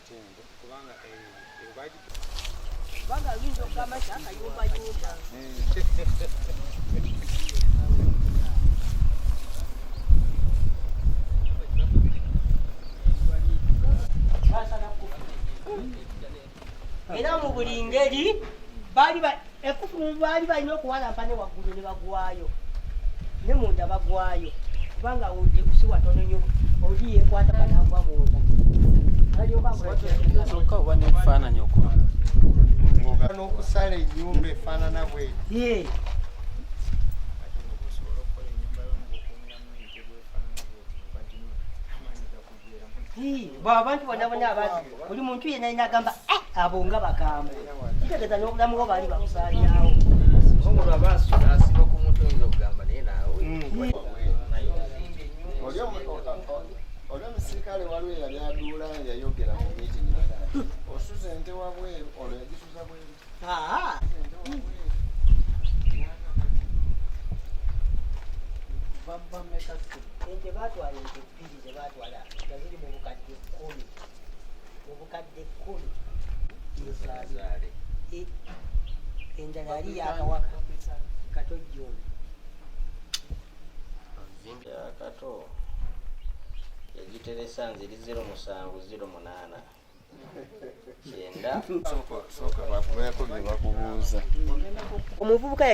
Matendo kubanga baji banga winzo kama shaka yumba era mu buli ngeri ekufu baali balina okuwalampa ne waggulu ne bagwayo ne munda bagwayo kubanga ekusi watono nnyo oli yeekwata kanagwa munda soka oba n'ekifaananyi okulala n'okusala ennyumba efaanana bweti abantu bonna abazi buli muntu yenna alina agamba abo nga bakambwe kitegeeza n'obulamu bwo baali bakusaanyawo olwo abaasiba ku muntu oyinza okugamba naye naawe oli omusirikale waliwo yali aduula yayogera mu miitingi osuza ente wabweru olwo yagisuza bweru ente baatwala ente bbiri zebaatwala nga ziri mu bukadde 10 endala yali yakawaka katojjolo akato yagiteresa nziri 0708 sooka bakubeeko bye bakubuuza omuvubuka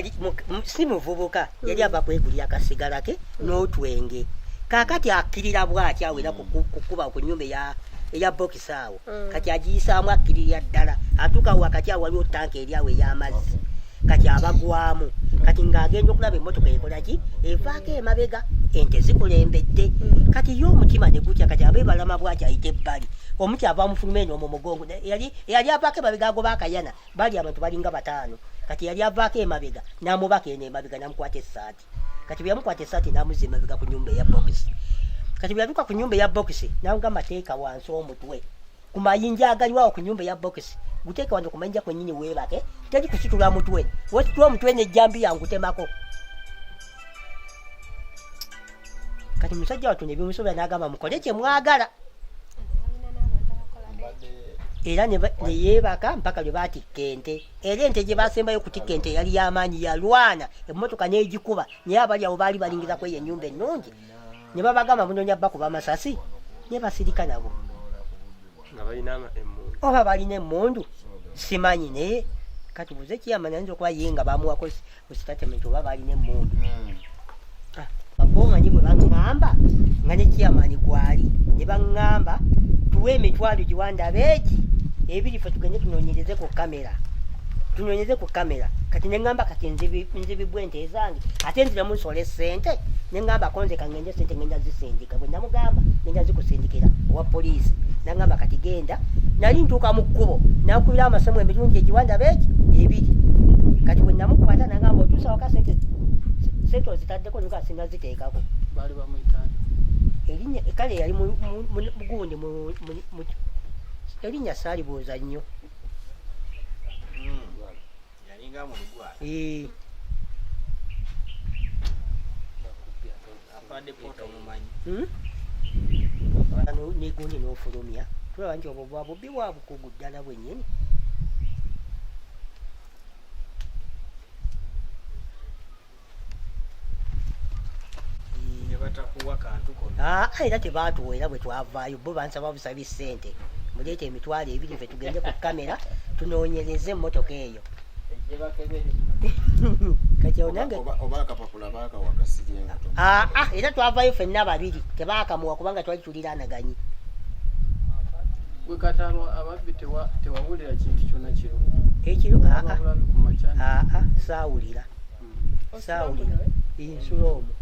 si muvubuka yali ava kwegulira akasigala ke n'otwenge kaakati akkirira bw'ati awera kukuba ku nnyumba eya bokisi awo kati agiyisaamu akkirira ddala atuuka awo wakati awo waliwo tanka eri awo ey'amazzi kati abagwamu kati ng'agenda okulaba emmotoka ekola ki evaako emabega ente zikulembedde kati ye omutima ne gutya kati abe balama bw'ati ayita ebbali omuti ava mufuluma eno mu mugongo yali avaako emabega agoba akayana bali abantu balinga 5 kati yali avaako emabega n'amubaka eno emabega n'amukwata essaati kati bwe yamukwata essaati n'amuzza emabega ku nnyumba eya bokisi kati bwe yatuuka ku nnyumba eya bokisi n'amugamba teeka wansi omutwe ku mayinja agaliwawo ku nnyumba eya bokisi guteeka wansi ku mayinja kwennyini weebake teri kusitula mutwe wesitula omutwe n'ejjambi yangutemako kati musajja wattu ne bimusobera n'agamba mukole kye mwagala era ne yeebaka mpaka lwe baatikka ente era ente gye baasembayo kutikka ente yali y'amaanyi yalwana emmotoka n'egikuba naye abali awo baali balingiza kweyo ennyumba ennungi ne babagamba munoonya bakuba amasasi ne basirika nabo oba balina emmundu simanyi naye kati buze kiyama nayinza okuba ye nga bamuwako statement oba balina emmundu bakonganyi bwe baŋŋamba nga ne kiyamaani gwali ne baŋŋamba tuwe emitwalo giwandaba egi ebiri fe tugende tunoonyereze ku kamera kati neŋŋamba kati nzibibwa ente ezange ate nziramu nsole ssente neŋŋamba konze kangende sente ngenda zisindika bwe namugamba ngenda zikusindikira owa poliisi naŋŋamba kati genda nali ntuuka mu kkubo nankubira amasomo emirundi egiwandaba egi ebiri kati bwe namukwata naŋŋamba otuusa waka sente ozitaddeko nika sinaziteekako baali bamuyitaani erinnya kale yali mugundi erinnya saalibuuza nnyo yalinga mu lugwala afadde pota omumanyi negundi n'ofulumya tulaba nti obwo bwa bubbi bwa bukugu ddala bwennyini era tebaatuwa era bwe twavaayo bo bansaba busabi ssente muleeta emitwalo ebiri fe tugende ku kamera tunoonyereze emmotoka eyo kati era twavaayo ffenna babiri tebaakamuwa kubanga twali tuliraanaganyi gwe kataano ababbi tewawulira kintu kyonna kiro ekiro saawulira nsula omwo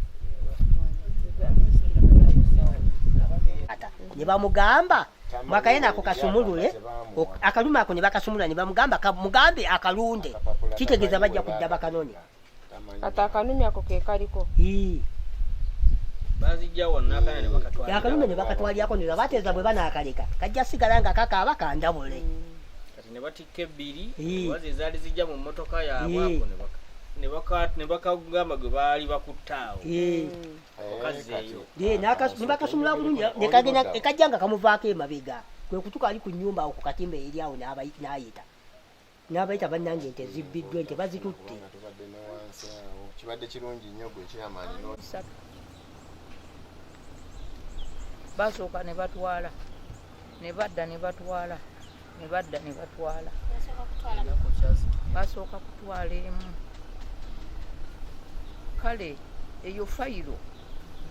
ne bamugamba mwakayena ako kasumulule akaluma ako ne bakasumulula ne bamugamba mugambe akalunde kitegeeza bajja kudda bakanone kati akanumi ako ke kaliko akalume ne bakatwalyako ne bateeza bwe banaakaleka kajja sigala nga kakaaba kandabule kati ne batikka ebbiri wazi ezaali zijja mu mmotoka yaabwe ako ne bakagamba gwe baali bakuttaawo okazzeeyo ne bakasumula bulungi ekajja nga kamuvaako emabega kwe kutuka ali ku nnyumba awo ku katimba eri awo n'abayita bannange ente zibbiddwa ente bazitutte. Tubadde ne wansi awo kibadde kirungi nnyo gwe kyamaanyi basooka ne batwala ne badda ne batwala ne badda ne batwala basooka kutwala emu. Kale eyo fayiro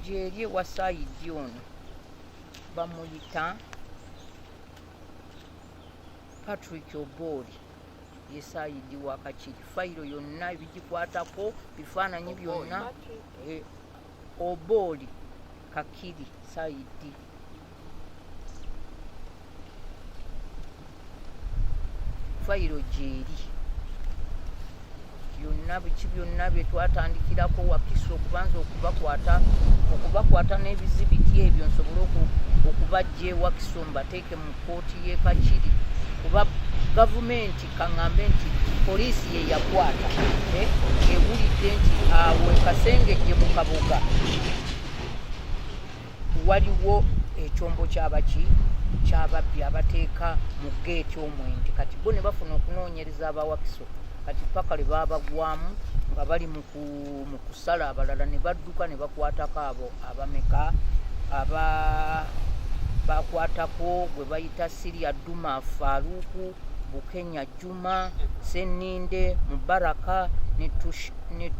gyeri ewa Saidi ono bamuyita Patrick Obori ye Saidi wa Kakiri. Fayiro yonna ebigikwatako bifaananyi byonna Obori Kakiri Saidi. Fayiro gyeri byonna biki byonna bye twatandikirako Wakiso okubanza okubakwata n'ebizibiti ebyo nsobole okubajja Wakiso mbateeke mu kkooti y'e Kakiri kuba gavumenti kaŋŋambe nti poliisi ye yakwata ewulidde nti awo ekasengejje mu Kaboga waliwo ekyombo ky'ababbi abateeka mu geeti omwenge. Kati bo ne bafuna okunoonyereza aba Wakiso kati paka lwe babagwamu nga bali mu kusala abalala ne badduka ne bakwatako abo abameka bakwatako gwe bayita Siria Duma Faruku Bukenya Juma Seninde Mubaraka ne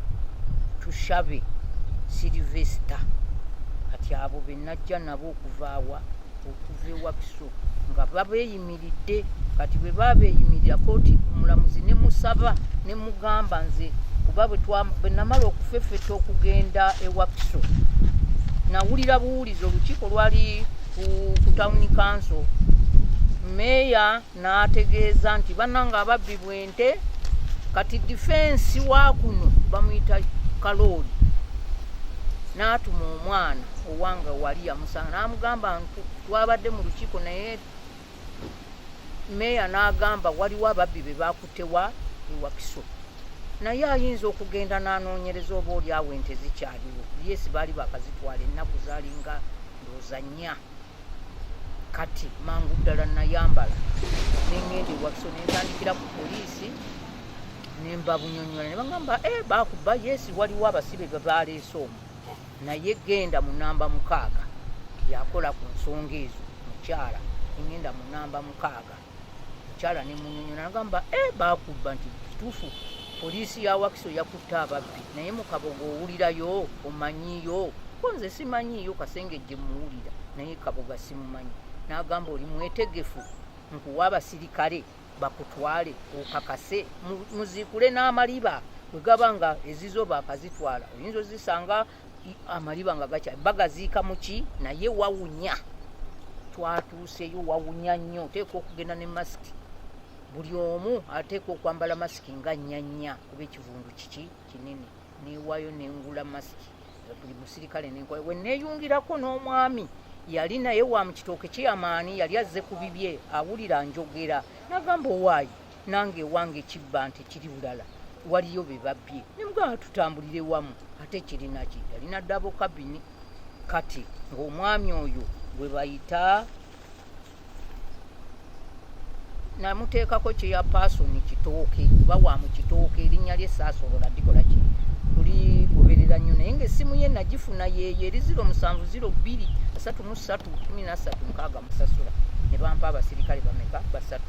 Tushabe Silvester. Kati abo benajja nabo okuva Wakiso nga babeeyimiridde. Kati bwe babeeyimirira kooti omulamuzi ne musaba ne mugamba nze kuba bwe namala okufeffeta okugenda e Wakiso nawulira buwulizi olukiiko lwali ku Town Council. Meeya n'ategeeza nti bannanga ababbi bw'ente kati defense wa kuno bamuyita Kalooli n'atuma omwana owange wali yamusanga n'amugamba twabadde mu lukiiko naye Meeya n'agamba waliwo ababbi be baakutewa e Wakiso naye ayinza okugenda n'anoonyereza oba oli awo ente zikyaliwo. Yesi baali bakazitwala ennaku zaalinga ndooza 4. Kati mangu ddala nayambala nengenda e Wakiso nentandikira ku poliisi nembabunyonyola ne bagamba baakuba yesi waliwo abasibe be baaleese omwo naye genda mu namba 6 yakola ku nsonga ezo mukyala engenda mu namba 6 mukyala ne munyonyola nagamba baakuba nti kituufu poliisi ya Wakiso yakutta ababbi naye mu Kaboga owulirayo omanyiyo ko nze simanyiyo kasengejje muwulira naye Kaboga simumanyi. N'agamba oli mwetegefu nkuwa abasirikale bakutwale okakase muziikule n'amaliba bwe gaba nga ezizo baakazitwala oyinza ozisanga amaliba nga bagaziika muki naye wawunya. Twatuuseyo wawunya nnyo oteeka okugenda ne masiki buli omu ateeka okwambala masiki nga nnyanya kuba ekivundu kiki kinene neewaayo nengula masiki buli musirikale nenkola we neeyungirako n'omwami yali naye wa mu kitooke ky'amaani yali azze ku bibye awulira njogera n'agamba owaayi nange ewange ekibba nti kiri bulala waliyo be babbye nemugamba tutambulire wamu ate kirinaki yalina dabo kabini. Kati ng'omwami oyo gwe bayita namuteekako kyeya paasoni kitooke kuba wa mu kitooke erinnya lye saasolola dikola ki tuli goberera nnyo naye ng'essimu ye nagifuna yeeyo eri 0702 33 13 nkaaga musasula ne bampa abasirikale bameka 3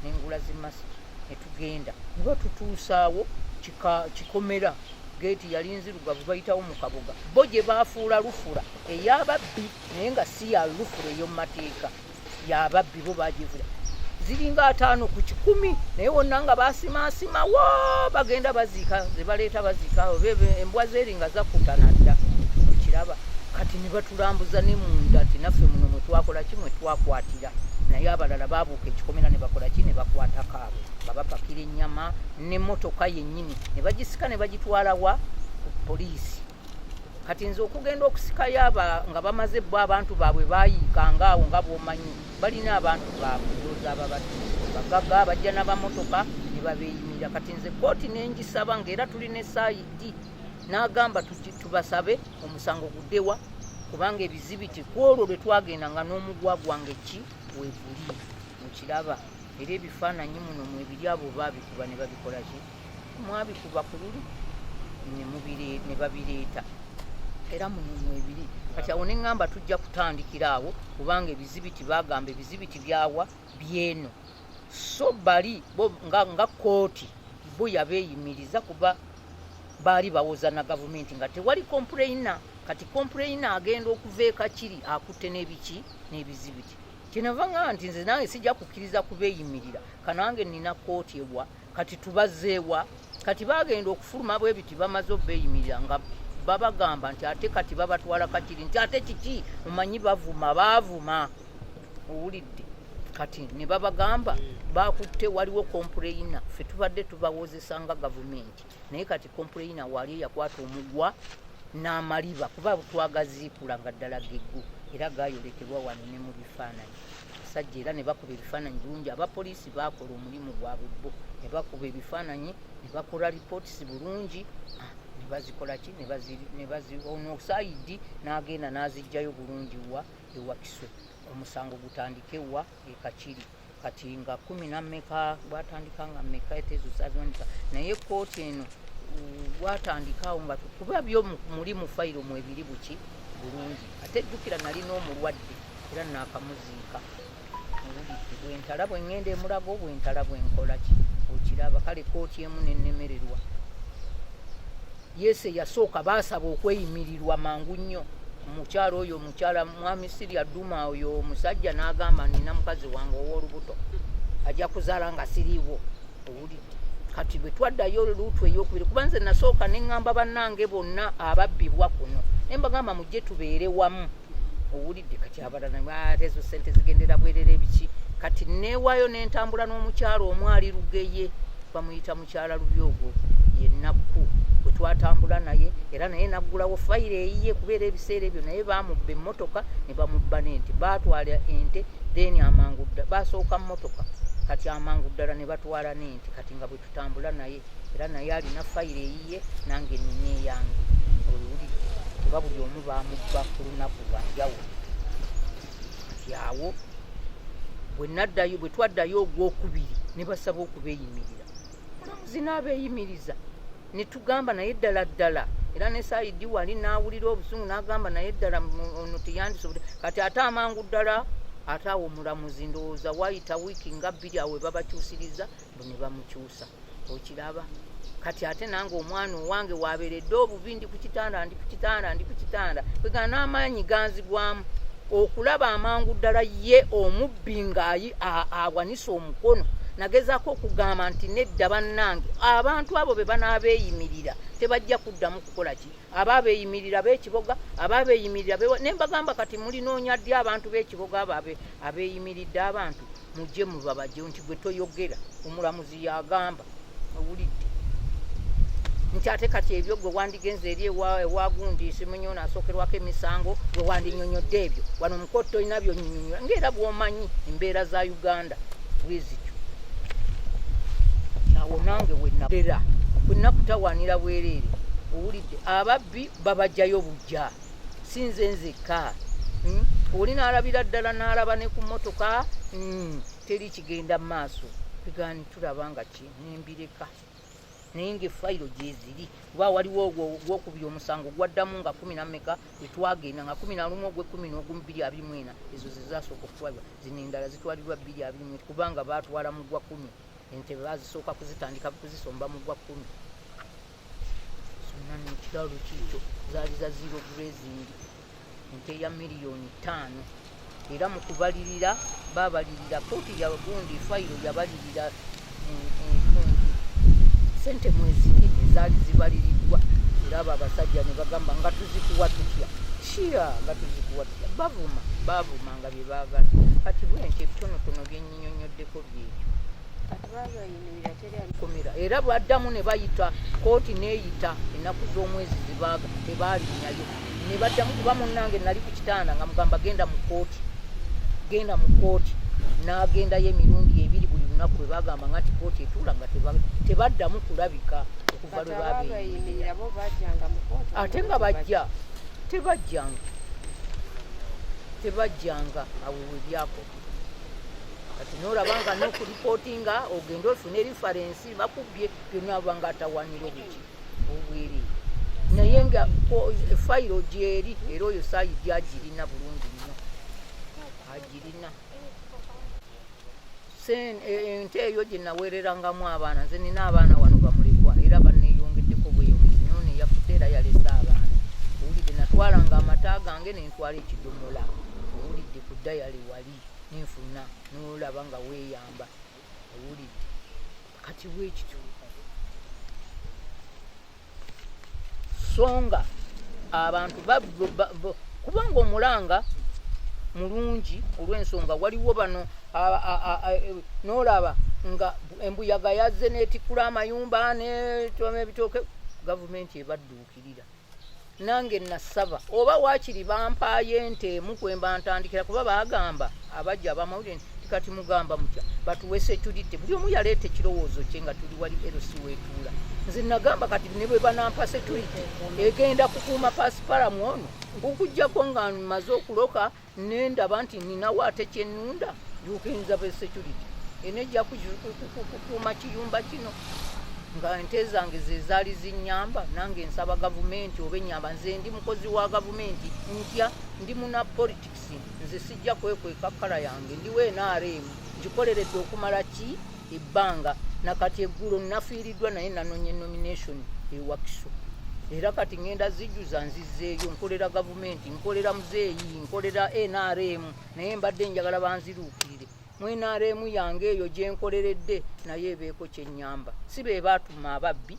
n'engula zimasiki ne tugenda ne batutuusaawo kikomera geeti yali nzirugavu bayitawo mu Kaboga bo gye baafuula lufula ey'ababbi naye nga si ya lufula ey'omu mateeka y'ababbi bo baagivula ziringa 5 ku 10 naye wonna nga baasimaasima wo bagenda baziika ze baleeta baziika embwa zeeringa zakutana dda okiraba. Kati ne batulambuza ne munda nti naffe muno mwe twakola ki mwe twakwatira naye abalala baabuuka ekikomera ne bakola ki ne bakwatako abo nga bapakira ennyama n'emmotoka yennyini ne bagisika ne bagitwala wa ku poliisi. Kati nze okugenda okusikayo nga bamaze bo abantu baabwe baayiikanga awo nga bw'omanyi balina abantu baabwe ndowooza ababadde bagaga bajja n'abamotoka ne babeeyimirira. Kati nze kooti nengisaba ng'era tuli ne Saidi n'agamba tubasabe omusango guddewa kubanga ebizibiti ku olwo lwe twagenda nga n'omugwa gwange ki weeguli mukiraba era ebifaananyi muno mwebiri abo baabikuba ne babikola ki mwabikuba ku luli ne babireeta era muno mwebiri kati awo ne ŋŋamba tujja kutandikira awo kubanga ebizibiti bagamba ebizibiti byawa byeno so bali nga kooti bo yabeeyimiriza kuba baali bawoza na gavumenti nga tewali kompureyina kati kompureyina agenda okuva ekakiri akutte n'ebiki n'ebizibiti kyenava nga nti nze nange sijja kukkiriza kubeeyimirira kanange nina kooti ewa kati tubazeewa kati bagenda okufuluma bwebiti bamaze obeeyimirira nga babagamba nti ate kati babatwala kakiri nti ate kiki mumanyi baavuma owulidde kati ne babagamba bakutte waliwo kompureyina ffe tubadde tubawozesa nga gavumenti naye kati kompureyina wali yakwata omugwa n'amaliba kuba twagaziikula nga ddala geggu era gayolekebwa wano ne mu bifaananyi basajja era ne bakuba ebifaananyi bulungi abapoliisi baakola omulimu gwabwe bo ne bakuba ebifaananyi ne bakola ripootisi bulungi ne bazikola ki ono sayidi n'agenda n'azijjayo bulungi ewa Kiswe omusango gutandike wa ekakiri kati nga 10 nammeka bwatandika nga mmeka etezo sazonika naye kooti eno bwatandikawo nga kuba byo muli mu fayiro mwebiri buki bulungi ate ejjukira nali n'omulwadde era naakamuziika bwentala bwengenda emulago bwentala bwenkola ki okiraba kale kooti emu nennemererwa yese yasooka baasaba okweyimirirwa mangu nnyo omukyala oyo omukyala mwami Sirya Duma oyo omusajja n'agamba nina mukazi wange ow'olubuto ajja kuzaala nga siriiwo owulidde kati bwe twaddayo luutu ey'okubiri kuba nze nasooka ne ŋŋamba bannange bonna ababbibwa kuno ne mbagamba mujje tubeere wamu owulidde kati abalala ezo ssente zigendera bwerere biki kati neewaayo n'entambula n'omukyala omu ali Lugeye bamuyita mukyala Lubyogo yennaku bwe twatambula naye era naye naggulawo fayiro eyiye kubeera ebiseera ebyo naye baamubba emmotoka ne bamubba n'ente baatwala ente then amangu basooka mmotoka kati amangu ddala ne batwala n'ente kati nga bwe tutambula naye era naye alina fayiro eyiye nange nina eyange olwulidde kuba buli omu baamubba ku lunaku lwanjawulo kati awo bwe twaddayo ogwokubiri ne basaba okubeeyimirira mulamuzi n'abeeyimiriza ne tugamba naye ddala era ne sayidi wali n'awulira obusungu n'agamba naye ddala ono teyandisobodde kati ate amangu ddala ate awo omulamuzi ndowooza wayita wiiki nga 2 awo babakyusiriza bo ne bamukyusa okiraba kati ate nange omwana owange wabeeredde obubi ndi ku kitanda kwegana n'amaanyi ganzigwamu okulaba amangu ddala ye omubbi ng'ayi awanisa omukono nagezaako okugamba nti nedda bannange abantu abo be banaabeeyimirira tebajja kuddamu kukola ki abaabeeyimirira b'ekiboga abaabeeyimirira ne mbagamba kati mulinoonya ddi abantu b'ekiboga abo abeeyimiridde abantu mujje mubabajje nti gwe toyogera omulamuzi yagamba owulidde nti ate kati ebyo gwe wandigenze eri ewagundi simunyono asookerwako emisango gwe wandinyonyodde ebyo wano mukotto olina byonyonyola ngaera bw'omanyi embeera za Uganda bwezityo awo nange wenakutawaanira bwereere owulidde ababbi babajjayo bujja sinze nzekka oli n'alabira ddala n'alaba ne ku mmotoka teri kigenda mu maaso bigani tulaba nga ki nembireka naye ng'efayiro gyeziri kuba waliwo ogwokubiri omusango gwaddamu nga 10 nammeka etwagenda nga 11 ogw'ekumi n'ogumu 224 ezo zezasooka okutwalibwa zino endala zitwalibwa 224 kubanga baatwala mu gwa 10 ente bazisooka kuzitandika kuzisomba mu gwa 10 sonna nekiraalo kiikyo zaali za 0 grazing ente ya miliyoni 5 era mu kubalirira babalirira kooti yagundi fayiro yabalirira sente mwezi ezaali zibaliriddwa era abo abasajja ne bagamba nga tuzikuwa tutya nga tuzikuwa tutya bavuma nga bye baagala kati bwenti ebitonotono byenyinyonyoddeko byekyo komera era bwaddamu ne bayita kooti neeyita ennaku z'omwezi zibaaga tebaalinyayo ne baddamu kuba munnange nali ku kitanda nga mugamba genda mu kooti n'agendayo emirundi 2 buli lunaku bwe bagamba nga nti kooti etuula nga tebaddamu kulabika okuva lwe babeeyimirira ate nga bajja tebajjanga awo we byako kati n'olabanga n'okuripootinga ogenda ofune referensi bakubye byonna abanga atawanira obwereere naye nga efayiro gyeri era oyo saayidi agirina bulungi nnyo agirina ente eyo gye naweererangamu abaana nze nina abaana wano bamulekwa era baneeyongeddeko bweyongezi nyo neyafudde era yalese abaana owulidde natwalanga amata gange nentwala ekidomola owulidde ku ddayale wali nenfuna nolaba nga weeyamba owulidde kati bwekityo songa abantu kubanga omulanga mulungi olw'ensonga waliwo bano n'olaba nga embuyaga yazze netikula amayumba netoma ebitooke gavumenti ebadduukirira nange nasaba oba waakiri bampaayo ente emu kwemba ntandikira kuba bagamba abajja abamawulire kati mugamba mutya batuwe security buli omu yaleeta ekirowoozo kye nga tuli wali LC wetuula nze nagamba kati ne bwe banampa security egenda kukuuma pasipalamu ono okujjako nga maze okuloka nendaba nti ninawo ate kyennunda yukinza be security enejja kukuuma kiyumba kino nga ente zange ze zaali zinyamba nange nsaba gavumenti oba enyamba nze ndi mukozi wa gavumenti ntya ndi muna politics nze sijja kwekweka kkala yange ndiwo NRM gikoleredde okumala ki ebbanga nakati eggulo nafiiriddwa naye nanonye nomination ewakiso era kati ngenda zijjuza nzizeeyo nkolera gavumenti nkolera muzeeyi nkolera NRM naye mbadde njagala banziruukirire mu NRM yange eyo gye nkoleredde naye ebeeko kyennyamba si be baatuma ababbi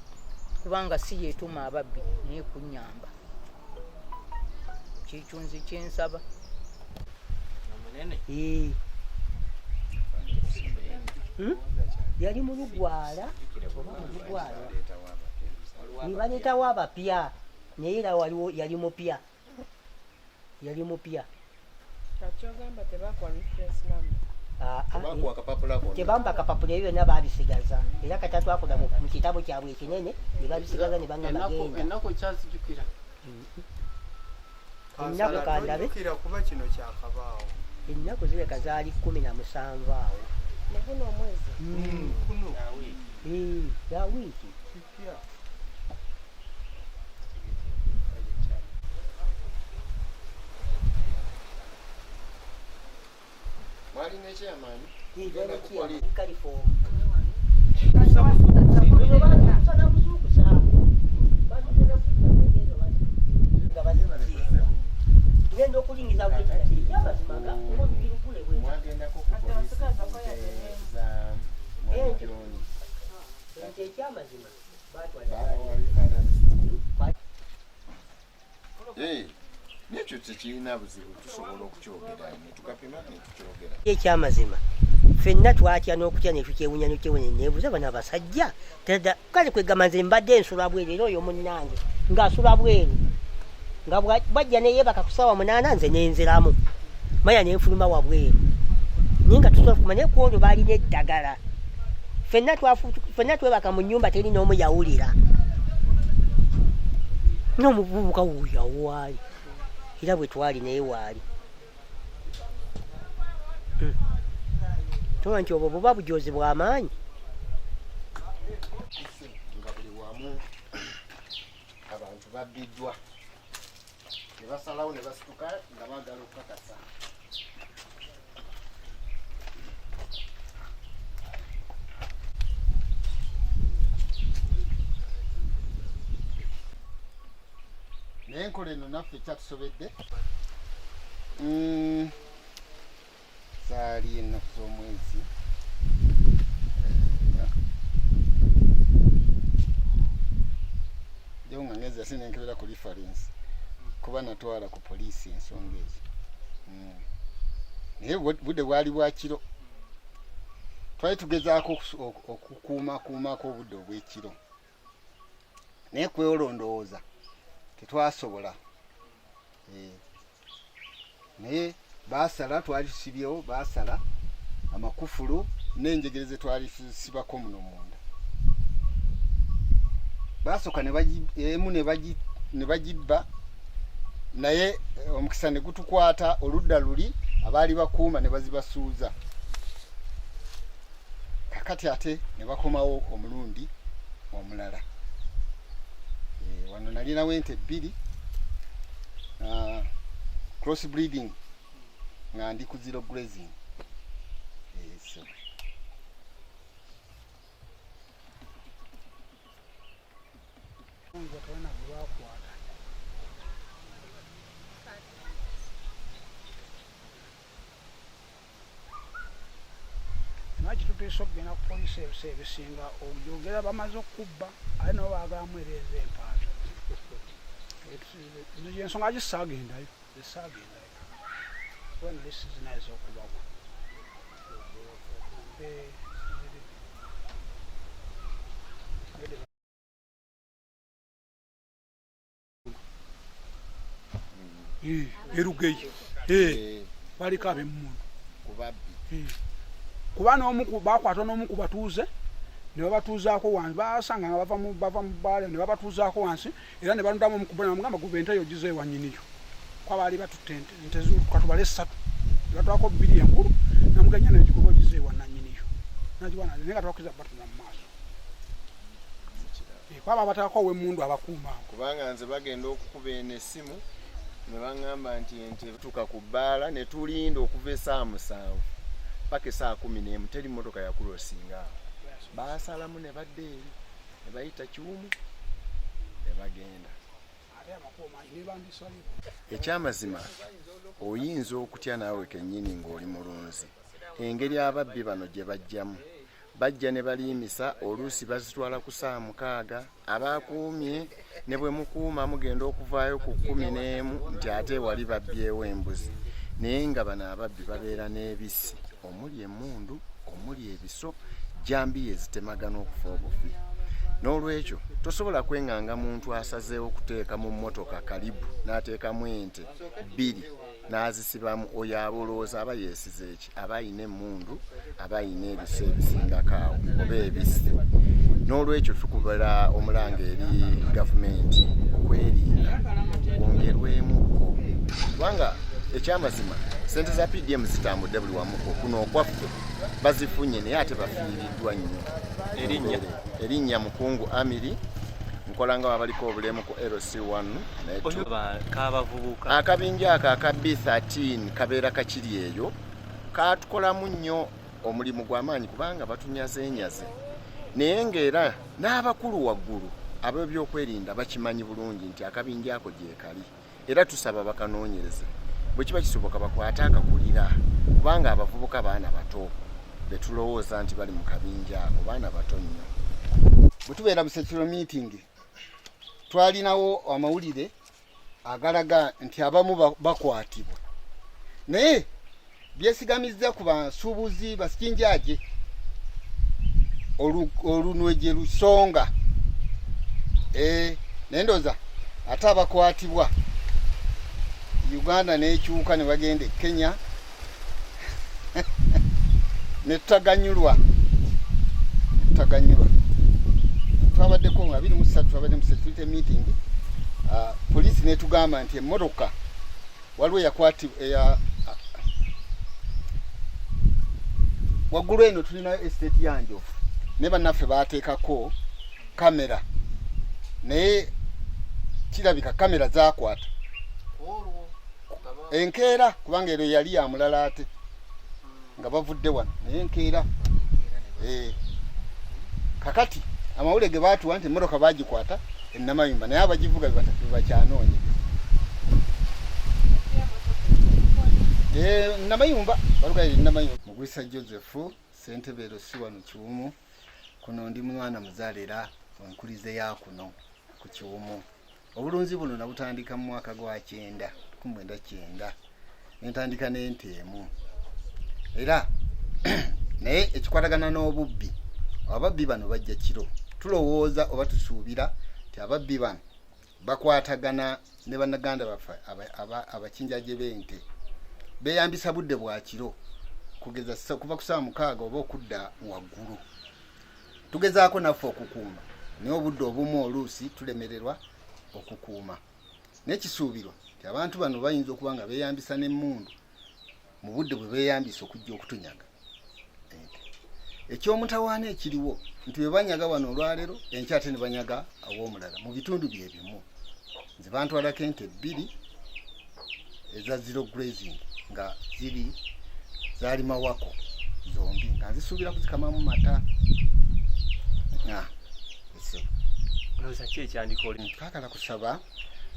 kubanga si yeetuma ababbi naye kunnyamba kyekyo nze kyensaba yali mu Lugwala nibaleetawo abapya naye era waliwo yali mupya Kakyogamba tebakwa reference number. tebampa akapapula ebyo byonna baabisigaza era kati atwakola mu kitabo kyabwe ekinene ne babisigaza ne bangamba genda ennaku ekyazijjukira ennaku kandabe kuba kino kyakabaawo ennaku zireka zaali 17 awo Neguno omwezi. kuno ya wiiki mwali nekyamaanyi ngenda okulingiza kyamazimaga mwagendako ku polisi za mwalikyoni ekyamazima nekyo tekirina buzibu tusobola okukyogera netukapima netukyogera ekyamazima ffenna twatya n'okutya netukyewunya nekyewunya nebuuza bano abasajja tada kale kwegamba nze mbadde nsula bweru era oyo munnange ng'asula bweru nga bajja neyeebaka ku ssaawa 8 nze nenziramu maya nenfuluma wabweru naye nga tusobola kumanya ku olwo baalina eddagala ffenna twebaka mu nnyumba teri n'omu yawulira n'omuvubuka wuyawaali era bwe twali naye waali toba nti obwo buba bujozi bw'amaanyi nga buli wamu abantu babbiddwa ne basalawo ne basituka nga baagala okukakasa naye enkola eno naffe ekyatusobedde zaali ennaku z'omwezi njewo nga ngeza sinenkebera ku reference kuba natwala ku poliisi ensonga ezo naye budde bwali bwa kiro twali tugezaako okukuumakuumako obudde obw'ekiro naye kwolondowooza tetwasobola naye baasala twali tusibyewo baasala amakufulu n'enjegere ze twali tusibako muno munda baasooka emu ne bagibba naye omukisa ne gutukwata oludda luli abaali bakuuma ne bazibasuuza kakati ate ne bakomawo omulundi omulala. Wano nalinawo ente 2 cross breeding nga ndi ku zero grazing. So Naki tutuse okugenda ku poliisi ebisinga ogyogera bamaze okubba ate nabo baagalamu ereeza empaato. Ensonga gisaagendayo wena lisi zinayiza okubamu. Erugeyi baliko ab'emmundu kubabbi kuba n'omu bakwata n'omu ku batuuze ne babatuuzaako wansi basanga nga bava mu bbaale ne babatuuzaako wansi era ne balondamu omu ku bo ne bamugamba guba ente yo gize ewa nnyiniyo kuba baali batutte ente katubale 3 ne batwako 2 enkulu namuganya negikuba gize ewa nannyiniyo nagiwana naye nga twakuza batuna mu maaso kuba babatako ow'emmundu abakuuma kubanga nze bagenda okukuba essimu ne baŋŋamba nti ente tuka ku bbaala ne tulinda okuva essaawa 7 paka essaawa 11 teri mmotoka yakulosinga awo baasalamu ne badda eri ne bayita Kiwumu ne bagenda. Ekyamazima oyinza okutya naawe kennyini ng'oli mulunzi. Engeri ababbi bano gye bajjamu bajja ne baliimisa oluusi bazitwala ku 6 abaakuumye ne bwe mukuuma mugenda okuvaayo ku 11 nti ate wali babbyewo embuzi naye nga bano ababbi babeera n'ebisi omuli emmundu omuli ebiso jambi ezitemagana okufa obufi. N'olwekyo tosobola kwenganga muntu asazeewo okuteeka mu mmotoka kalibu n'ateekamu ente 2 n'azisibamu oyo abolooza aba yeesize eki aba ayina emmundu aba ayina ebiso ebisingako awo oba ebisi. N'olwekyo tukubala omulanga eri gavumenti okwerinda kwongerwemukko kubanga ekyamazima sente za PDM zitambudde buli wamuko kuno okwaffe bazifunye naye ate bafiiriddwa nnyo. Erinnya Mukungu Amiri nkolanga wabaliko obulemu ku LC1 akabinja ako aka B13 kabeera kakiri eyo katukolamu nnyo omulimu gw'amaanyi kubanga batunyazenyaze naye ng'era n'abakulu waggulu ab'ebyokwerinda bakimanyi bulungi nti akabinja ako gye kali era tusaba bakanoonyereze bwe kiba kisoboka bakwate akakulira kubanga abavubuka baana bato betulowooza nti bali mu kabinja ako baana bato nnyo. Bwe tubeera mu sectional meeting twalinawo amawulire agalaga nti abamu bakwatibwa naye byesigamizza ku basuubuzi basikinjaje olunweje lusonga nendoza ate abakwatibwa Uganda n'ekyuka ne bagenda Kenya netaganyulwa twabaddeko 23 twabadde mu security meeting police netugamba nti emmotoka waliwo yakwatibwa waggulu eno tulina estate yanjovu ne bannaffe baateekako kamera naye kirabika kamera zakwata enkeera kubanga ero yali ya mulala ate nga bavudde wano naye enkeera kakati amawulire ge baatuwa nti emmotoka bagikwata ennamayumba naye abagivuga bebakyanoonya namayumba balugaire namayumba. Mugwisa Joseph Ssentebe si wano Kiwumu kuno ndi mwana muzaalera enkulize ya kuno ku Kiwumu. Obulunzi buno nabutandika mu mwaka gwa 1999 nentandika n'ente emu era naye ekikwatagana n'obubbi ababbi bano bajja kiro tulowooza oba tusuubira nti ababbi bano bakwatagana ne bannaganda baffe abakinjaje b'ente beeyambisa budde bwa kiro kugeza kuva ku 6 oba okudda waggulu tugezaako naffe okukuuma naye obudde obumu oluusi tulemererwa okukuuma n'ekisuubirwa nti abantu bano bayinza okuba nga beeyambisa n'emmundu mu budde bwe beeyambisa okujja okutunyaga ente ekyomutawaana ekiriwo nti bwe banyaga wano olwaleero enkya ate ne banyaga aw'omulala mu bitundu bye bimu. Nze bantwalako ente 2 eza zero grazing nga zaali mawako zombi nga nzisuubira kuzikamamu mata. Kaakala kusaba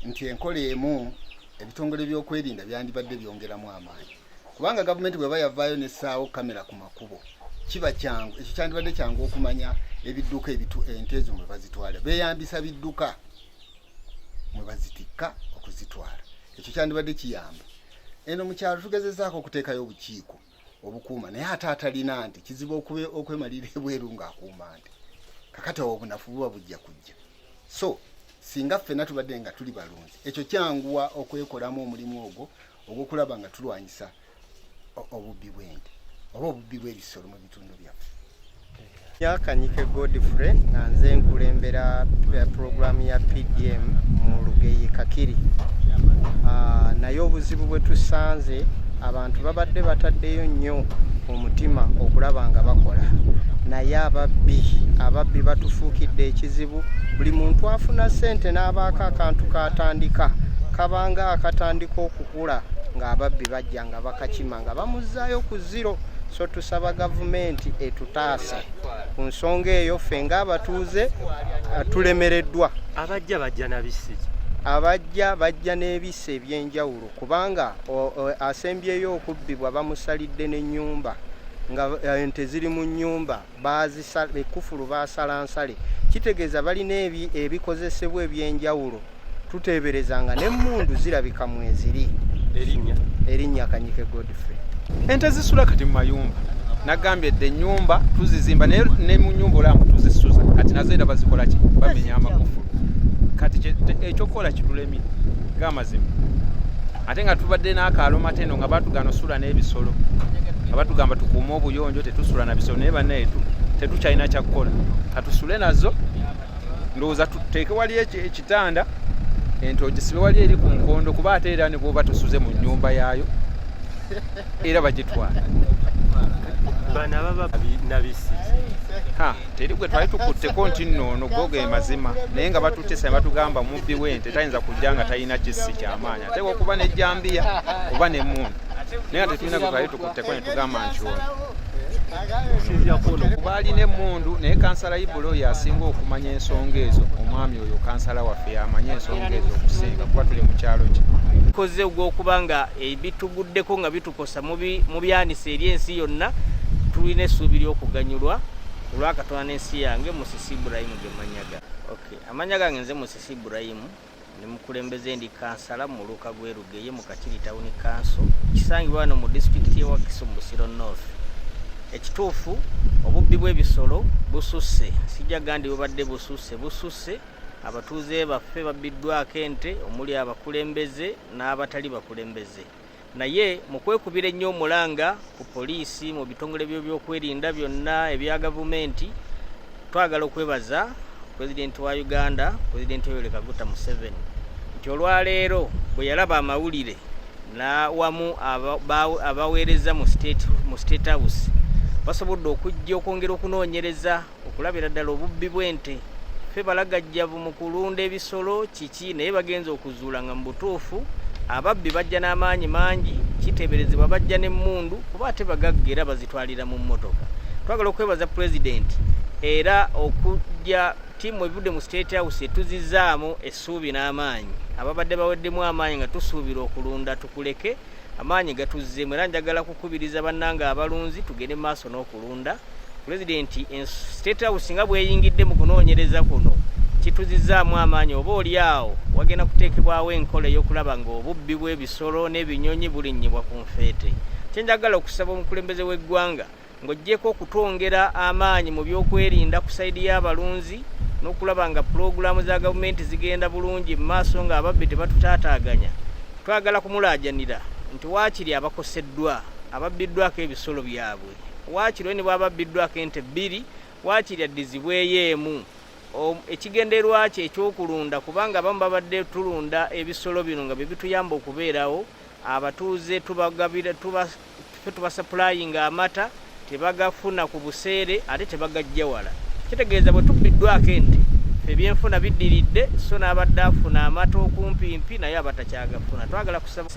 nti enkola emu ebitongole by'okwerinda byandibadde byongeramu amaanyi, kubanga gavumenti bweba yavaayo n'essaawo kamera ku makubo kiba kyangu, ekyo kyandibadde kyangu okumanya ebidduka ente ezo mwe bazitwala, beeyambisa bidduka mwe bazitikka okuzitwala, ekyo kyandibadde kiyamba. Eno mu kyalo tugezezaako okuteekayo obukiiko obukuuma, naye ate atalina nti kizibu okwemalira ebweru ng'akuuma nti kakati obunafu buba bujja kujja. So singa ffenna tubadde nga tuli balunzi, ekyo kyanguwa okwekolamu omulimu ogwo ogw'okulaba nga tulwanyisa obubbi bw'ente oba obubbi bw'ebisolo mu bitundu byaffe. Kanyike Godfrey nga nze nkulembera programu ya PDM mu Lugeye Kakiri. Naye obuzibu bwe tusanze abantu babadde bataddeyo nnyo omutima okulaba nga bakola, naye ababbi batufuukidde ekizibu. Buli muntu afuna ssente n'abaako akantu katandika kabanga akatandika okukula nga ababbi bajja nga bakakima nga bamuzzaayo ku zero. So tusaba gavumenti etutaase ku nsonga eyo, ffe ng'abatuuze tulemereddwa. Abajja bajja n'ebisa ebyenjawulo, kubanga asembyeyo okubbibwa bamusalidde n'ennyumba nga ente ziri mu nnyumba ekkufulu baasala nsale, kitegeeza balina ebikozesebwa ebyenjawulo. Tuteeberezanga n'emmundu zirabika mweziri. Erinnya Kanyike Godfrey. Ente zisula kati mu mayumba, nagambye edde ennyumba tuzizimba ne mu nnyumba olamu tuzisuza, kati nazo era bazikola ki? Bamenya amakufulu. Kati ekyokukola kitulemye ng'amazima, ate nga tubadde n'akaalo matendo nga batugana osula n'ebisolo, nga batugamba tukuume obuyonjo tetusula na bisolo, naye bannaye tetukyalina kyakukola, katusule nazo. Ndowooza tuteeke wali ekitanda, ente ogisibe wali eri ku nkondo, kuba ate era ne bw'oba tusuze mu nnyumba yaayo era bagitwala. Teri gwe twali tukutteko nti nno goge mazima, naye nga batutesa batugamba mubbi w'ente tayinza kujja nga talina kissi ky'amaanyi, ate okuba n'ejjambiya oba n'emmundu, naye nga tetulina gwe twali tukutteko ne tugamba nti ono kuba alina emmundu. Naye kansala Ibulo yasinga okumanya ensonga ezo, omwami oyo kansala waffe yamanya ensonga ezo okusinga, kuba tuli mu kyalo kye. Koze ogw'okuba nga ebituguddeko nga bitukosa mu byanisa eri ensi yonna, tulina essuubi ly'okuganyulwa olw'Akatonda n'ensi yange. Musisi Ibrahim Gemanyaga. Amanya gange nze Musisi Ibrahim, ne mukulembeze ndi kansala mu Luuka gwe Lugeye mu Kakiri Town Council, kisangibwa wano mu disitulikiti y'e Wakiso mu Busiro North. Ekituufu obubbi bw'ebisolo bususse, sijja gandi bubadde bususse. Abatuuze baffe babbiddwako ente, omuli abakulembeze n'abatali bakulembeze. Naye mu kwekubira ennyo omulanga ku poliisi mu bitongole by'okwerinda byonna ebya gavumenti, twagala okwebaza Pulezidenti wa Uganda, Pulezidenti Yoweri Kaguta Museveni, nti olwaleero bwe yalaba amawulire n'awamu abaweereza mu State House basobodde okujja okwongera okunoonyereza okulabira ddala obubbi bw'ente. Ffe balagajjavu mu kulunda ebisolo kiki, naye bagenza okuzuula nga mu butuufu ababbi bajja n'amaanyi mangi, kiteeberezebwa bajja n'emmundu, kuba ate bagagga era bazitwalira mu mmotoka. Twagala okwebaza Pulezidenti era okujja ttiimu ebivudde mu State House etuzizaamu essuubi n'amaanyi. Ababadde baweddemu amaanyi nga tusuubira okulunda tukuleke, amaanyi gatuzzeemu, era njagala kukubiriza bannange abalunzi tugende maaso n'okulunda. Pulezidenti State House nga bweyingidde mu kunoonyereza kuno kituzizaamu amaanyi, oba oli awo wagenda kuteekebwawo enkola ey'okulaba nga obubbi bw'ebisolo n'ebinyonyi bulinnyibwa ku nfeete. Kyenjagala okusaba omukulembeze w'eggwanga ng'oggyeko okutwongera amaanyi mu by'okwerinda ku sayidi y'abalunzi n'okulaba nga pulogulaamu za gavumenti zigenda bulungi mu maaso nga ababbi tebatutaataaganya. Twagala kumulaajanira nti waakiri abakoseddwa, ababbiddwako ebisolo byabwe, waakiri ne bw'ababbiddwako ente 2, waakiri addizibweyo emu. Ekigenderwa kye ekyokulunda, kubanga abamu babadde tulunda ebisolo bino nga bye bituyamba okubeerawo. Abatuuze tubasappulayinga amata tebagafuna ku buseere ate tebagajja wala. Kitegeeza bwe tubbiddwako ente ebyenfuna biddiridde so n'abadde afuna amata okumpimpi naye abatakyagafuna. Twagala kusaba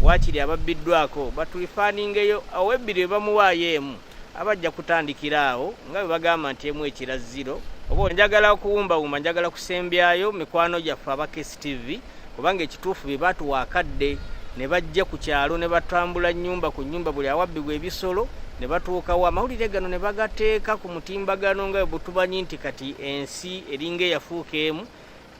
waakiri ababbiddwako batulifaaningeyo awo ebbiri bwe bamuwaayo emu abajja kutandikira awo nga bwe bagamba nti emu ekira 0. Oba njagala kuwumbawumba njagala kusembyayo mikwano gyaffe aba KSTV kubanga ekituufu bye baatuwa akadde ne bajja ku kyalo ne batambula nnyumba ku nnyumba buli awabbibwa ebisolo ne batuukawo amawulire gano ne bagateeka ku mutimbagano nga bwe tumanyi nti kati ensi eringa eyafuuka emu.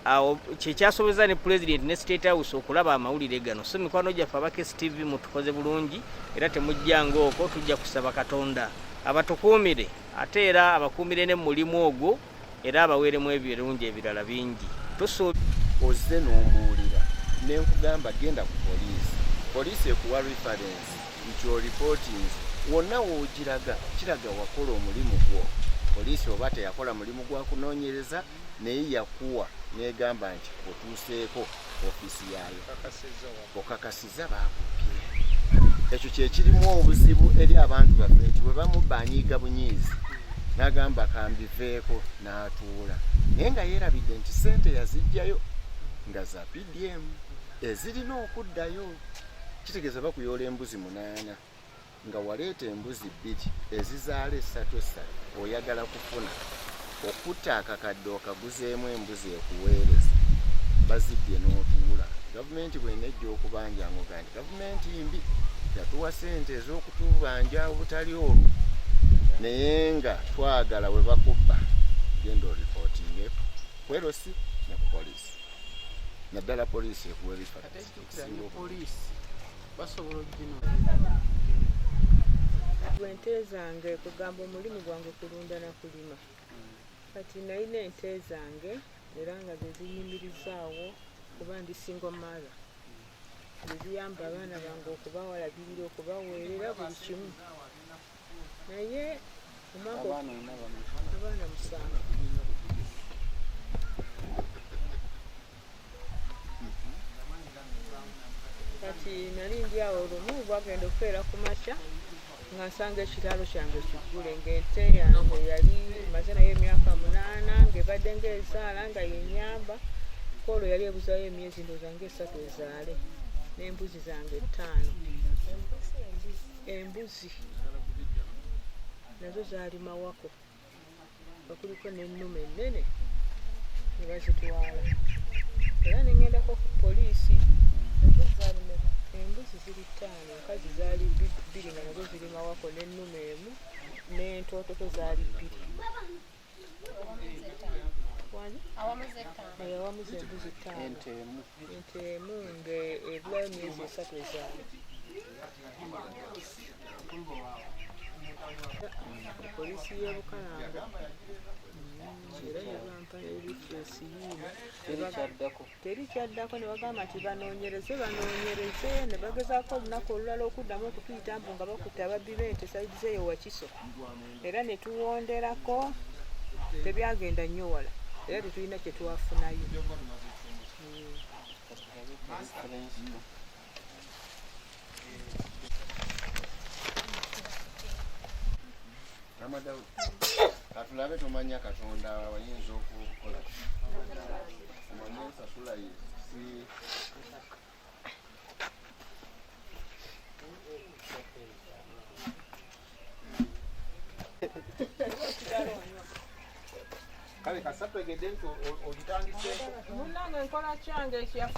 Awo kyekyasobeza ne President ne State House okulaba amawulire gano. So mikwano gyaffe aba KSTV mutukoze bulungi era temujjanga okwo, tujja kusaba Katonda abatukuumire ate era abakuumire ne mulimu ogwo era abaweeremu ebirungi ebirala bingi. Ozze n'ombuulira ne nkugamba genda ku poliisi ekuwa reference nti oripotinze wonna woogiraga kiraga wakola omulimu gwo. Poliisi oba teyakola mulimu gwa kunoonyereza naye yakuwa negamba nti otuuseeko ofiisi yaayo okakasiza baakupye. Ekyo kyekirimu obuzibu eri abantu baffe nti bwe bamubba anyiiga bunyiizi n'agamba kambiveeko n'atuula naye nga yeerabidde nti ssente yazijjayo nga za PDM ezirina okuddayo. Kitegeeza bakuyoola embuzi 8 nga waleeta embuzi 2 ezizaala 3 oyagala kufuna okutta akakadde okaguzeemu embuzi ekuweereza baziddye n'otuula. Gavumenti bw'enejja okubanja ngoga nti gavumenti mbi yatuwa ssente ez'okutubanja obutali olwo naye nga twagala we bakubba genda oripotingeko kwerosi ne ku poliisi naddala poliisi ekuwa poliisi basobola oggino ente zange kugamba omulimu gwange kulunda na kulima kati nalina ente zange era nga zezinyimirizaawo kuba ndi single mother ziyamba abaana bange okubawalabirira okubaweerera buli kimu naye abaana 7 kati nali ndi awo lumu bwagenda okufeera ku makya nga nsanga ekiraalo kyange kiggule ng'ente yange yali maze nayo emyaka 8 ng'ebadde ng'ezaala nga yenyamba koolwo yali ebuzaayo emyezi ndowooza nga 3 ezaale n'embuzi zange 5 embuzi nazo zaali mawako nga kuliko n'ennume ennene ne bazitwala era ne ngendako ku poliisi. Embuzi ziri 5 nkazi zaali 2 nga nazo ziri mawako n'ennume emu n'entoototo zaali 2 awamu ze embuzi 5 ente emu ng'ebulayo myezi 3 ezaali. Poliisi y'e Bukalanga era ne bampa erifensi yiino terikyaddako ne bagamba nti banoonyereze ne bagezaako olunaku olulala okuddamu okutuyita mbu nga bakutte ababbi b'ente saidi zeeyo Wakiso era ne tuwonderako tebyagenda nnyo wala era tetulina kye twafunayo. Ramadau katulabe tomanya Katonda wayinza okukola omanye ensasula si kale kasapegedde nti ogitandise munnange nkola kyange ekyafu